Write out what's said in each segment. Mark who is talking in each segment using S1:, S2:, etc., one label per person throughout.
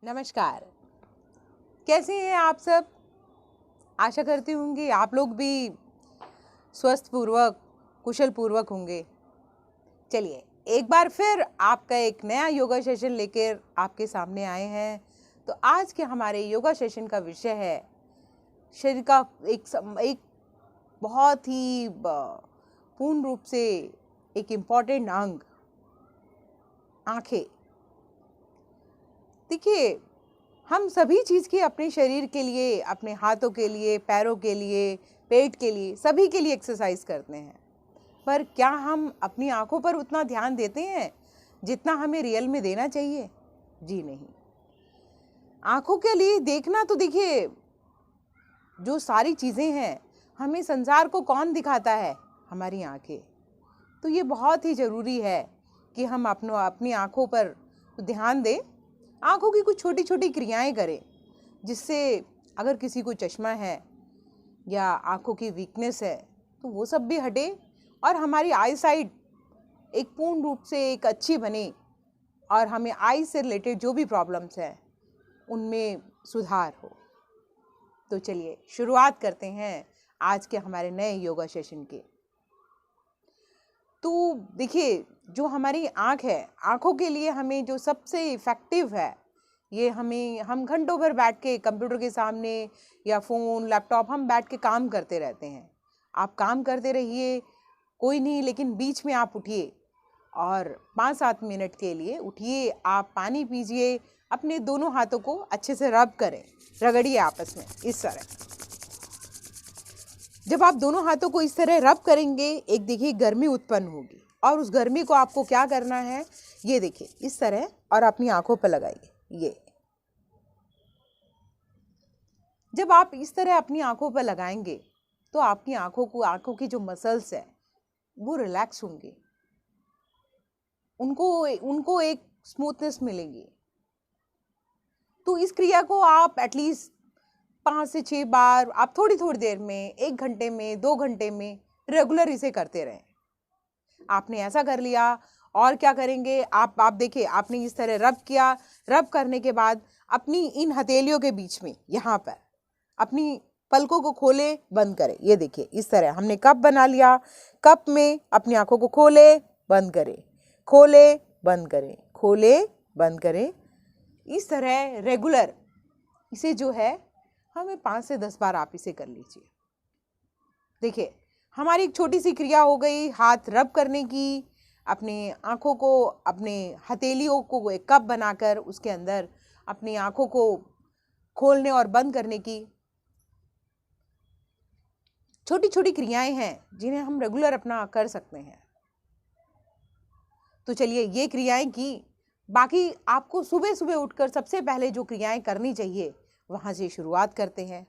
S1: नमस्कार। कैसे हैं आप सब? आशा करती होंगी आप लोग भी स्वस्थ पूर्वक कुशल पूर्वक होंगे। चलिए, एक बार फिर आपका एक नया योगा सेशन लेकर आपके सामने आए हैं। तो आज के हमारे योगा सेशन का विषय है शरीर का एक बहुत ही पूर्ण रूप से एक इम्पॉर्टेंट अंग, आंखें। देखिए, हम सभी चीज़ की अपने शरीर के लिए, अपने हाथों के लिए, पैरों के लिए, पेट के लिए, सभी के लिए एक्सरसाइज करते हैं। पर क्या हम अपनी आंखों पर उतना ध्यान देते हैं जितना हमें रियल में देना चाहिए? जी नहीं। आंखों के लिए देखना तो देखिए, जो सारी चीज़ें हैं, हमें संसार को कौन दिखाता है? हमारी आंखें। तो ये बहुत ही ज़रूरी है कि हम अपनी आंखों पर ध्यान दें। आंखों की कुछ छोटी छोटी क्रियाएं करें, जिससे अगर किसी को चश्मा है या आंखों की वीकनेस है तो वो सब भी हटे और हमारी आई साइट एक पूर्ण रूप से एक अच्छी बने और हमें आई से रिलेटेड जो भी प्रॉब्लम्स हैं उनमें सुधार हो। तो चलिए शुरुआत करते हैं आज के हमारे नए योगा सेशन के। तो देखिए, जो हमारी आँख है, आँखों के लिए हमें जो सबसे इफ़ेक्टिव है, ये हम घंटों भर बैठ के कंप्यूटर के सामने या फ़ोन, लैपटॉप हम बैठ के काम करते रहते हैं। आप काम करते रहिए, कोई नहीं, लेकिन बीच में आप उठिए और 5-7 मिनट के लिए उठिए, आप पानी पीजिए, अपने दोनों हाथों को अच्छे से रब करें, रगड़िए आपस में इस तरह। जब आप दोनों हाथों को इस तरह रब करेंगे, एक देखिए गर्मी उत्पन्न होगी और उस गर्मी को आपको क्या करना है, ये देखिए इस तरह, और अपनी आंखों पर लगाइए। ये जब आप इस तरह अपनी आंखों पर लगाएंगे तो आपकी आंखों की जो मसल्स है वो रिलैक्स होंगे, उनको उनको एक स्मूथनेस मिलेगी। तो इस क्रिया को आप एटलीस्ट 5 से 6 बार, आप थोड़ी थोड़ी देर में, 1 घंटे में, 2 घंटे में रेगुलर इसे करते रहें। आपने ऐसा कर लिया और क्या करेंगे, आप देखिए, आपने इस तरह रब किया। रब करने के बाद अपनी इन हथेलियों के बीच में यहाँ पर अपनी पलकों को खोले, बंद करें। ये देखिए इस तरह हमने कप बना लिया। कप में अपनी आंखों को खोले, बंद करें, खोले, बंद करें, खोले, बंद करें। इस तरह रेगुलर इसे जो है हमें 5 से 10 बार आप इसे कर लीजिए। देखिए, हमारी एक छोटी सी क्रिया हो गई हाथ रब करने की, अपने आँखों को, अपने हथेलियों को एक कप बनाकर उसके अंदर अपनी आँखों को खोलने और बंद करने की। छोटी छोटी क्रियाएं हैं जिन्हें हम रेगुलर अपना कर सकते हैं। तो चलिए ये क्रियाएं की। बाकी आपको सुबह सुबह उठकर सबसे पहले जो क्रियाएं करनी चाहिए वहाँ से शुरुआत करते हैं।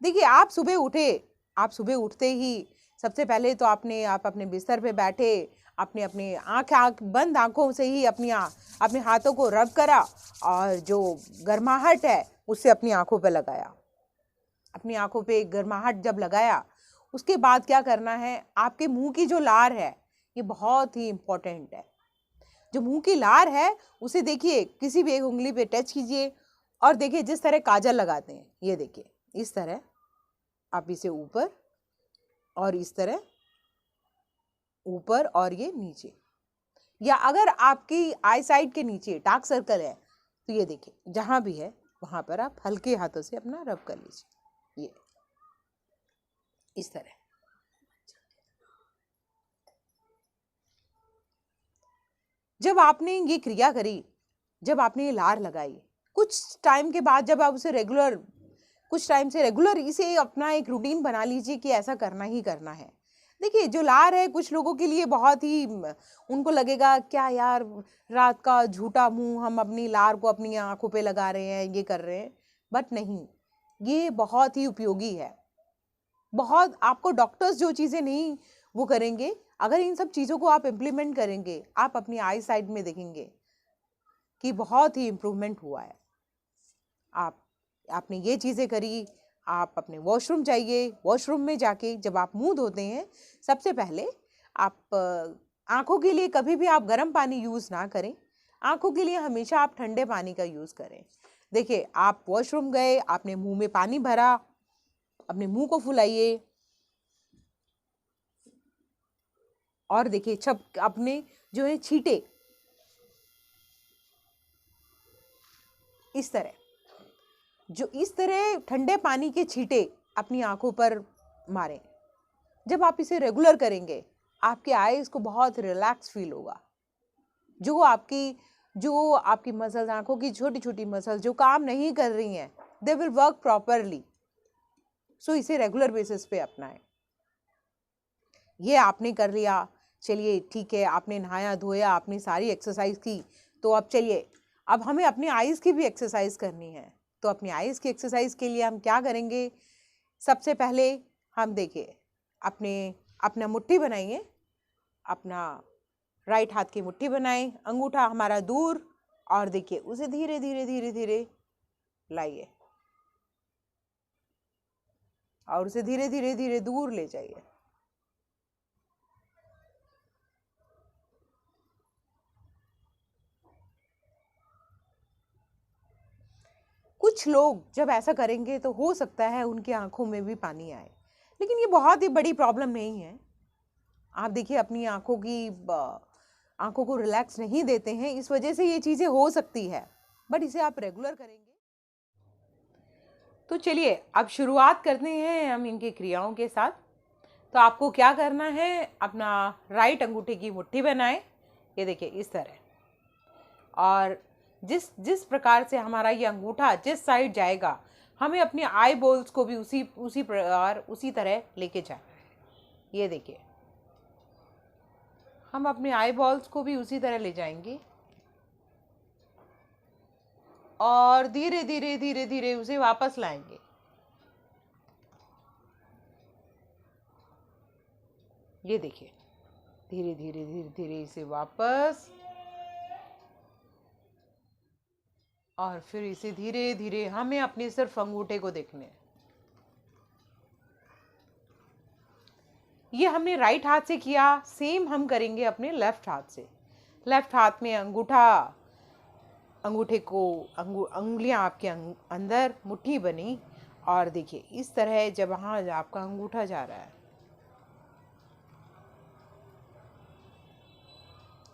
S1: देखिए, आप सुबह उठते ही सबसे पहले तो आप अपने बिस्तर पे बैठे, अपने आँख बंद आँखों से ही अपने हाथों को रब करा और जो गर्माहट है उससे अपनी आँखों पे लगाया। अपनी आँखों पे गर्माहट जब लगाया, उसके बाद क्या करना है, आपके मुंह की जो लार है ये बहुत ही इम्पोर्टेंट है। जो मुंह की लार है उसे देखिए, किसी भी एक उंगली पे टच कीजिए और देखिए जिस तरह काजल लगाते हैं, ये देखिए इस तरह आप इसे ऊपर और इस तरह, ऊपर और ये नीचे, या अगर आपकी आई साइड के नीचे डार्क सर्कल है तो ये देखिए जहां भी है वहां पर आप हल्के हाथों से अपना रब कर लीजिए। ये इस तरह। जब आपने ये क्रिया करी, जब आपने ये लार लगाई, कुछ टाइम के बाद जब आप उसे कुछ टाइम से रेगुलर इसे अपना एक रूटीन बना लीजिए कि ऐसा करना ही करना है। देखिए, जो लार है कुछ लोगों के लिए बहुत ही, उनको लगेगा क्या यार, रात का झूठा मुंह, हम अपनी लार को अपनी आंखों पे लगा रहे हैं, ये कर रहे हैं। बट नहीं, ये बहुत ही उपयोगी है। बहुत आपको डॉक्टर्स जो चीज़ें नहीं वो करेंगे, अगर इन सब चीज़ों को आप इम्प्लीमेंट करेंगे, आप अपनी आई साइड में देखेंगे कि बहुत ही इम्प्रूवमेंट हुआ है। आपने ये चीज़ें करी, आप अपने वॉशरूम जाइए, वॉशरूम में जाके जब आप मुंह धोते हैं, सबसे पहले आप आंखों के लिए कभी भी आप गर्म पानी यूज़ ना करें। आंखों के लिए हमेशा आप ठंडे पानी का यूज करें। देखिए, आप वॉशरूम गए, आपने मुंह में पानी भरा, अपने मुंह को फुलाइए और देखिए छप अपने जो है छींटे इस तरह ठंडे पानी के छींटे अपनी आंखों पर मारें। जब आप इसे रेगुलर करेंगे, आपके आईज को बहुत रिलैक्स फील होगा। जो आपकी मसल्स, आंखों की छोटी छोटी मसल्स जो काम नहीं कर रही हैं, दे विल वर्क प्रॉपरली। सो इसे रेगुलर बेसिस पे अपनाएं। ये आपने कर लिया, चलिए ठीक है, आपने नहाया धोया, आपने सारी एक्सरसाइज की, तो अब चलिए, अब हमें अपनी आईज की भी एक्सरसाइज करनी है। तो अपनी आईज की एक्सरसाइज के लिए हम क्या करेंगे? सबसे पहले हम देखिए, अपना मुट्ठी बनाइए, अपना राइट हाथ की मुट्ठी बनाएं, अंगूठा हमारा दूर, और देखिए उसे धीरे धीरे धीरे धीरे लाइए और उसे धीरे धीरे धीरे दूर ले जाइए। कुछ लोग जब ऐसा करेंगे तो हो सकता है उनकी आंखों में भी पानी आए, लेकिन ये बहुत ही बड़ी प्रॉब्लम नहीं है। आप देखिए, अपनी आंखों को रिलैक्स नहीं देते हैं, इस वजह से ये चीजें हो सकती है, बट इसे आप रेगुलर करेंगे। तो चलिए अब शुरुआत करते हैं हम इनकी क्रियाओं के साथ। तो आपको क्या करना है, अपना राइट अंगूठे की मुट्ठी बनाएं, ये देखिए इस तरह, और जिस जिस प्रकार से हमारा ये अंगूठा जिस साइड जाएगा, हमें अपने आई बॉल्स को भी उसी प्रकार उसी तरह लेके जाए। ये देखिए, हम अपने आई बॉल्स को भी उसी तरह ले जाएंगे और धीरे धीरे धीरे धीरे उसे वापस लाएंगे। ये देखिए, धीरे धीरे धीरे धीरे इसे वापस, और फिर इसे धीरे धीरे हमें अपने सिर्फ अंगूठे को देखने हैं। ये हमने राइट हाथ से किया, सेम हम करेंगे अपने लेफ्ट हाथ से। लेफ्ट हाथ में अंगूठे को अंगुलियां आपके अंदर मुट्ठी बनी, और देखिए इस तरह जब वहां आपका अंगूठा जा रहा है,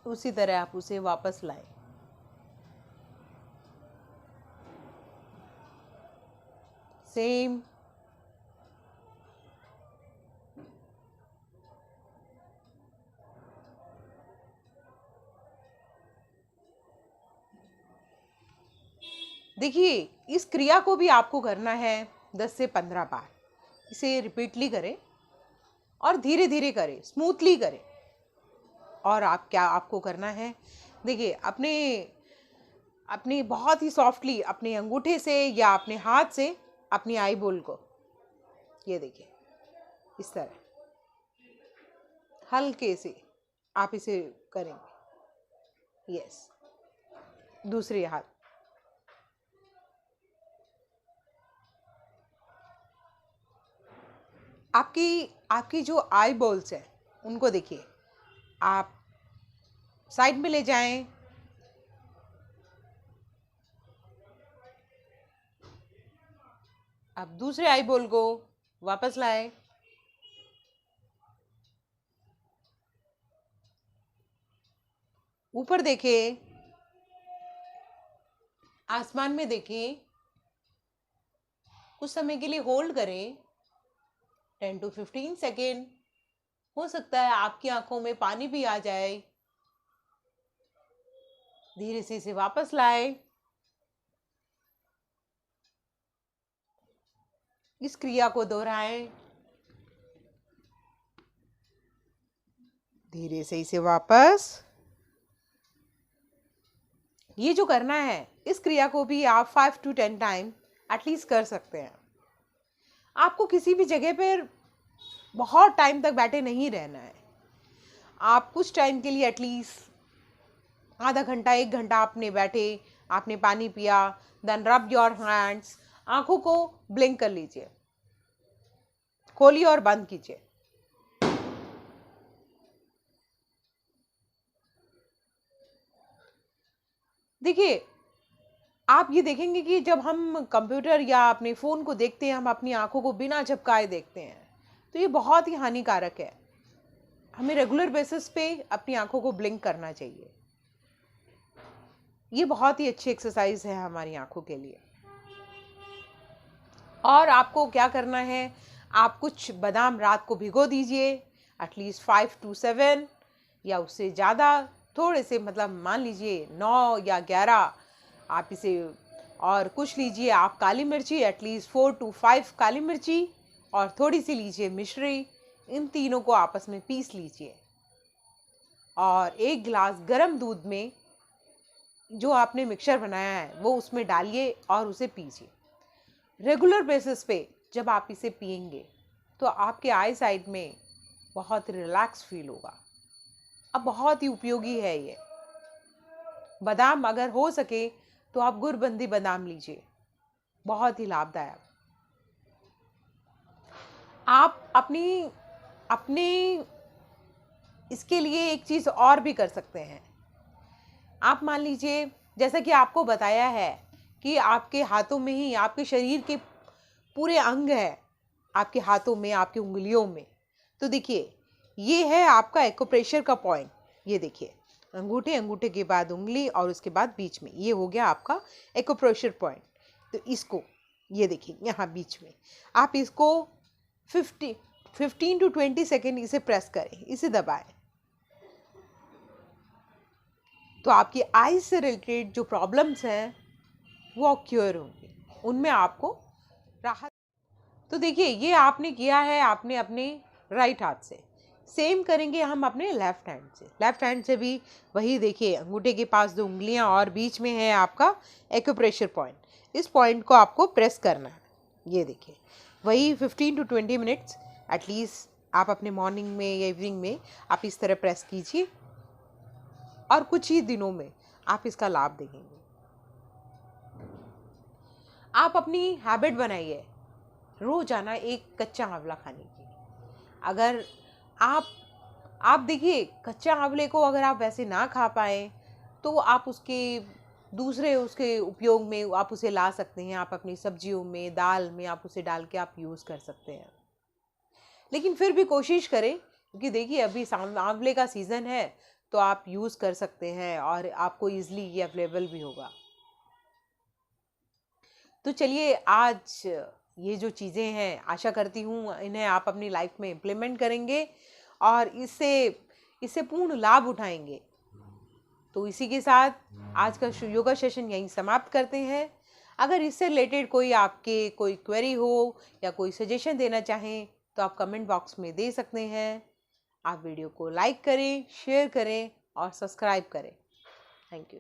S1: उसी तरह आप उसे वापस लाएं। सेम देखिए, इस क्रिया को भी आपको करना है 10 से 15 बार। इसे रिपीटली करें और धीरे धीरे करें, स्मूथली करें। और आपको करना है, देखिए अपने बहुत ही सॉफ्टली अपने अंगूठे से या अपने हाथ से अपनी आई बोल को, ये देखिए इस तरह हल्के से आप इसे करेंगे। यस, दूसरे हाथ, आपकी जो आई बॉल्स है उनको देखिए, आप साइड में ले जाएं, अब दूसरे आई बॉल को वापस लाएं, ऊपर देखें, आसमान में देखें, कुछ समय के लिए होल्ड करें, 10 to 15 सेकेंड। हो सकता है आपकी आंखों में पानी भी आ जाए। धीरे से इसे वापस लाएं। इस क्रिया को दोहराएं, धीरे से इसे वापस। ये जो करना है, इस क्रिया को भी आप 5 to 10 टाइम एटलीस्ट कर सकते हैं। आपको किसी भी जगह पर बहुत टाइम तक बैठे नहीं रहना है। आप कुछ टाइम के लिए एटलीस्ट आधा घंटा 1 घंटा आपने बैठे, आपने पानी पिया, देन रब योर हैंड्स, आंखों को ब्लिंक कर लीजिए, खोलिए और बंद कीजिए। देखिए, आप ये देखेंगे कि जब हम कंप्यूटर या अपने फ़ोन को देखते हैं, हम अपनी आँखों को बिना झपकाए देखते हैं, तो ये बहुत ही हानिकारक है। हमें रेगुलर बेसिस पे अपनी आँखों को ब्लिंक करना चाहिए। ये बहुत ही अच्छी एक्सरसाइज है हमारी आँखों के लिए। और आपको क्या करना है, आप कुछ बादाम रात को भिगो दीजिए, एटलीस्ट 5 to 7 या उससे ज़्यादा, थोड़े से, मतलब मान लीजिए 9 या 11 आप इसे, और कुछ लीजिए आप काली मिर्ची, एटलीस्ट 4 to 5 काली मिर्ची, और थोड़ी सी लीजिए मिश्री। इन तीनों को आपस में पीस लीजिए और 1 गिलास गर्म दूध में जो आपने मिक्सचर बनाया है वो उसमें डालिए और उसे पीजिए। रेगुलर बेसिस पे जब आप इसे पिएंगे तो आपके आई साइड में बहुत रिलैक्स फील होगा। अब बहुत ही उपयोगी है ये बादाम। अगर हो सके तो आप गुड़बंदी बादाम लीजिए, बहुत ही लाभदायक। आप अपनी इसके लिए एक चीज़ और भी कर सकते हैं। आप मान लीजिए, जैसा कि आपको बताया है कि आपके हाथों में ही आपके शरीर के पूरे अंग है, आपके हाथों में, आपकी उंगलियों में। तो देखिए, ये है आपका एक्यूप्रेशर का पॉइंट। ये देखिए, अंगूठे के बाद उंगली और उसके बाद बीच में, ये हो गया आपका एक्यूप्रेशर पॉइंट। तो इसको, ये देखिए यहाँ बीच में, आप इसको 15 to 20 सेकेंड इसे प्रेस करें, इसे दबाएं, तो आपकी आईज से रिलेटेड जो प्रॉब्लम्स हैं वो क्योर होंगी, उनमें आपको राहत। तो देखिए, ये आपने किया है, आपने अपने राइट हाथ से। सेम करेंगे हम अपने लेफ्ट हैंड से। लेफ्ट हैंड से भी वही, देखिए अंगूठे के पास 2 उंगलियां और बीच में है आपका एक्यूप्रेशर पॉइंट। इस पॉइंट को आपको प्रेस करना है। ये देखिए, वही 15 to 20 मिनट्स एटलीस्ट आप अपने मॉर्निंग में या इवनिंग में आप इस तरह प्रेस कीजिए, और कुछ ही दिनों में आप इसका लाभ देखेंगे। आप अपनी हैबिट बनाइए रोजाना एक कच्चा आंवला खाने की। अगर आप देखिए, कच्चा आंवले को अगर आप वैसे ना खा पाए तो आप उसके उपयोग में आप उसे ला सकते हैं। आप अपनी सब्जियों में, दाल में आप उसे डाल के आप यूज़ कर सकते हैं। लेकिन फिर भी कोशिश करें, क्योंकि देखिए अभी आंवले का सीज़न है, तो आप यूज़ कर सकते हैं और आपको ईजिली ये अवेलेबल भी होगा। तो चलिए, आज ये जो चीज़ें हैं, आशा करती हूँ इन्हें आप अपनी लाइफ में इम्प्लीमेंट करेंगे और इससे पूर्ण लाभ उठाएंगे। तो इसी के साथ आज का योगा सेशन यहीं समाप्त करते हैं। अगर इससे रिलेटेड कोई क्वेरी हो या कोई सजेशन देना चाहें तो आप कमेंट बॉक्स में दे सकते हैं। आप वीडियो को लाइक करें, शेयर करें और सब्सक्राइब करें। Thank you.